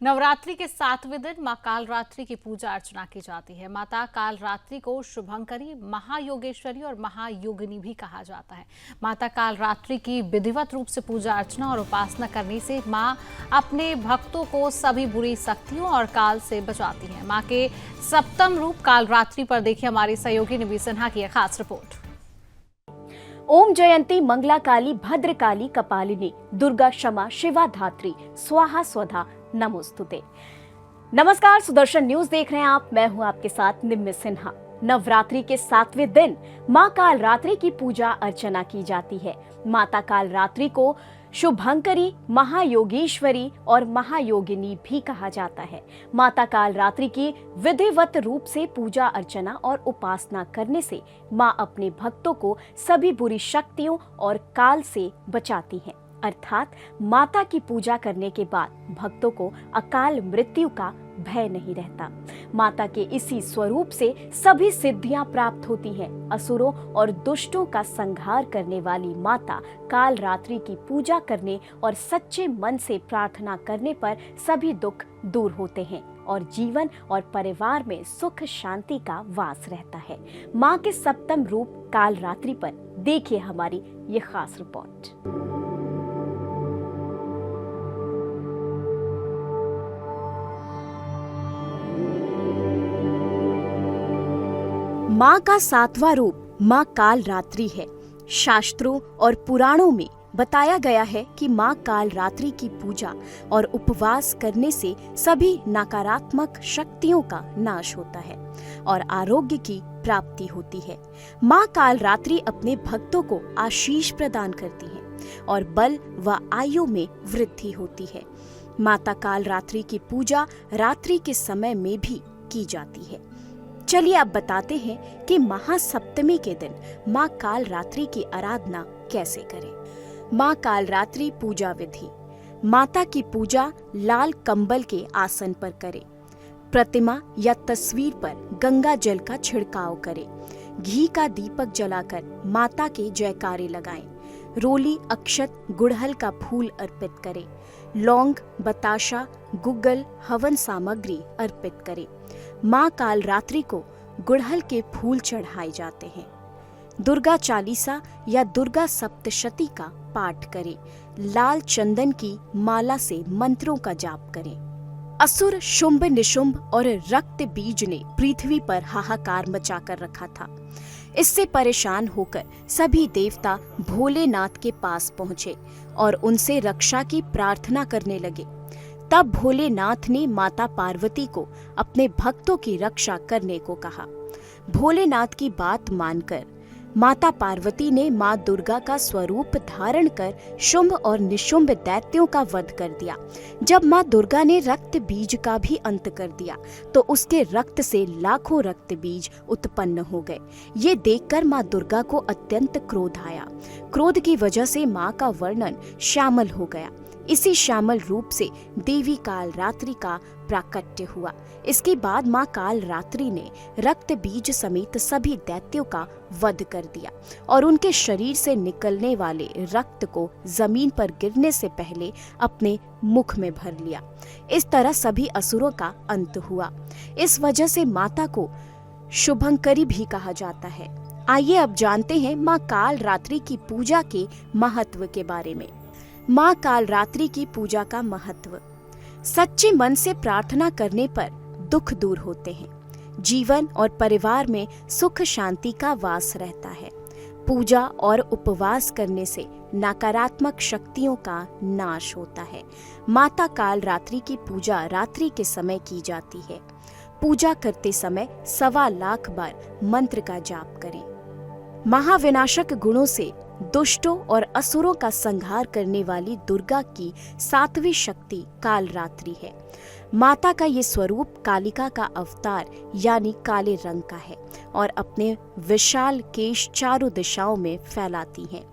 नवरात्रि के 7वें दिन मां कालरात्रि की पूजा अर्चना की जाती है। माता कालरात्रि को शुभंकरी, महायोगेश्वरी और महायोगिनी भी कहा जाता है। माता कालरात्रि की विधिवत रूप से पूजा अर्चना और उपासना करने से मां अपने भक्तों को सभी बुरी शक्तियों और काल से बचाती है। मां के सप्तम रूप कालरात्रि पर देखिए हमारी सहयोगी निधि सिन्हा की खास रिपोर्ट। ओम जयंती मंगला काली भद्रकाली कपालिनी दुर्गा क्षमा शिवा धात्री स्वाहा स्वधा नमोस्तुते। नमस्कार, सुदर्शन न्यूज देख रहे हैं आप। मैं हूं आपके साथ निधि सिन्हा। नवरात्रि के 7वें दिन मां कालरात्रि की पूजा अर्चना की जाती है। माता कालरात्रि को शुभंकरी, महायोगेश्वरी और महायोगिनी भी कहा जाता है। माता कालरात्रि की विधिवत रूप से पूजा अर्चना और उपासना करने से मां अपने भक्तों को सभी बुरी शक्तियों और काल से बचाती हैं। अर्थात माता की पूजा करने के बाद भक्तों को अकाल मृत्यु का भय नहीं रहता। माता के इसी स्वरूप से सभी सिद्धियां प्राप्त होती हैं। असुरों और दुष्टों का संहार करने वाली माता कालरात्रि की पूजा करने और सच्चे मन से प्रार्थना करने पर सभी दुख दूर होते हैं और जीवन और परिवार में सुख शांति का वास रहता है। मां के सप्तम रूप कालरात्रि पर देखिए हमारी ये खास रिपोर्ट। मां का 7वां रूप मां कालरात्रि है। शास्त्रों और पुराणों में बताया गया है कि मां कालरात्रि की पूजा और उपवास करने से सभी नकारात्मक शक्तियों का नाश होता है और आरोग्य की प्राप्ति होती है। मां कालरात्रि अपने भक्तों को आशीष प्रदान करती है और बल व आयु में वृद्धि होती है। माता कालरात्रि की पूजा रात्रि के समय में भी की जाती है। चलिए अब बताते हैं कि महासप्तमी के दिन मां कालरात्रि की आराधना कैसे करें। मां कालरात्रि पूजा विधि। माता की पूजा लाल कंबल के आसन पर करें। प्रतिमा या तस्वीर पर गंगा जल का छिड़काव करें। घी का दीपक जलाकर माता के जयकारे लगाएं। रोली, अक्षत, गुड़हल का फूल अर्पित करें। लौंग, बताशा, गुग्गल, हवन सामग्री अर्पित करें। मां कालरात्रि को गुड़हल के फूल चढ़ाए जाते हैं। दुर्गा चालीसा या दुर्गा सप्तशती का पाठ करें। लाल चंदन की माला से मंत्रों का जाप करें। असुर शुंभ, निशुंभ और रक्त बीज ने पृथ्वी पर हाहाकार मचाकर रखा था। इससे परेशान होकर सभी देवता भोलेनाथ के पास पहुंचे और उनसे रक्षा की प्रार्थना करने लगे। तब भोलेनाथ ने माता पार्वती को अपने भक्तों की रक्षा करने को कहा। भोलेनाथ की बात मानकर माता पार्वती ने मां दुर्गा का स्वरूप धारण कर शुंभ और निशुंभ दैत्यों का वध कर दिया। जब मां दुर्गा ने रक्त बीज का भी अंत कर दिया तो उसके रक्त से लाखों रक्त बीज उत्पन्न हो गए। ये देखकर मां दुर्गा को अत्यंत क्रोध आया। क्रोध की वजह से मां का वर्णन श्यामल हो गया। इसी श्यामल रूप से देवी कालरात्रि का प्राकट्य हुआ। इसके बाद मां कालरात्रि ने रक्त बीज समेत सभी दैत्यों का वध कर दिया और उनके शरीर से निकलने वाले रक्त को जमीन पर गिरने से पहले अपने मुख में भर लिया। इस तरह सभी असुरों का अंत हुआ। इस वजह से माता को शुभंकरी भी कहा जाता है। आइए अब जानते हैं मां कालरात्रि की पूजा के महत्व के बारे में। मां कालरात्रि की पूजा का महत्व। सच्चे मन से प्रार्थना करने पर दुख दूर होते हैं। जीवन और परिवार में सुख शांति का वास रहता है। पूजा और उपवास करने से नकारात्मक शक्तियों का नाश होता है। माता कालरात्रि की पूजा रात्रि के समय की जाती है। पूजा करते समय 1.25 लाख बार मंत्र का जाप करें। महाविनाशक गुणों से दुष्टों और असुरों का संहार करने वाली दुर्गा की 7वीं शक्ति कालरात्रि है। माता का ये स्वरूप कालिका का अवतार यानी काले रंग का है और अपने विशाल केश चारों दिशाओं में फैलाती हैं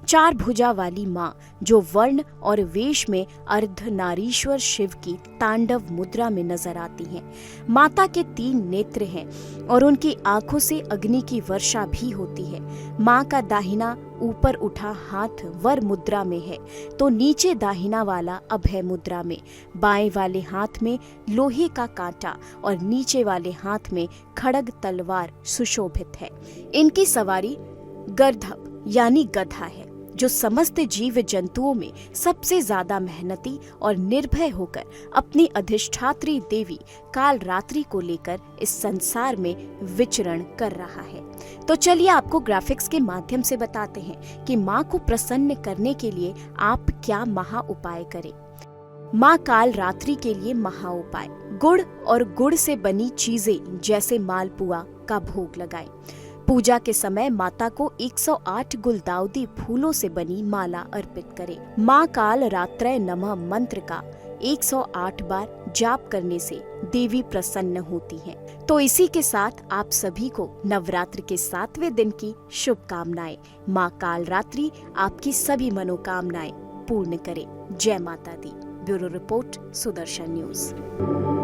चार भुजा वाली माँ जो वर्ण और वेश में अर्धनारीश्वर शिव की तांडव मुद्रा में नजर आती हैं। माता के 3 नेत्र हैं और उनकी आंखों से अग्नि की वर्षा भी होती है। माँ का दाहिना ऊपर उठा हाथ वर मुद्रा में है तो नीचे दाहिना वाला अभय मुद्रा में, बाएं वाले हाथ में लोहे का कांटा और नीचे वाले हाथ में खड़ग तलवार सुशोभित है। इनकी सवारी गर्दभ यानी गधा है जो समस्त जीव जंतुओं में सबसे ज्यादा मेहनती और निर्भय होकर अपनी अधिष्ठात्री देवी कालरात्रि को लेकर इस संसार में विचरण कर रहा है। तो चलिए आपको ग्राफिक्स के माध्यम से बताते हैं कि माँ को प्रसन्न करने के लिए आप क्या महा उपाय करें। माँ कालरात्रि के लिए महा उपाय: गुड़ और गुड़ से बनी चीजें जैसे मालपुआ का भोग लगाएं। पूजा के समय माता को 108 गुलदाउदी फूलों से बनी माला अर्पित करें। माँ कालरात्रय नमः मंत्र का 108 बार जाप करने से देवी प्रसन्न होती हैं। तो इसी के साथ आप सभी को नवरात्र के 7वें दिन की शुभकामनाएं। माँ कालरात्रि आपकी सभी मनोकामनाएं पूर्ण करे। जय माता दी। Bureau report, Sudarshan news.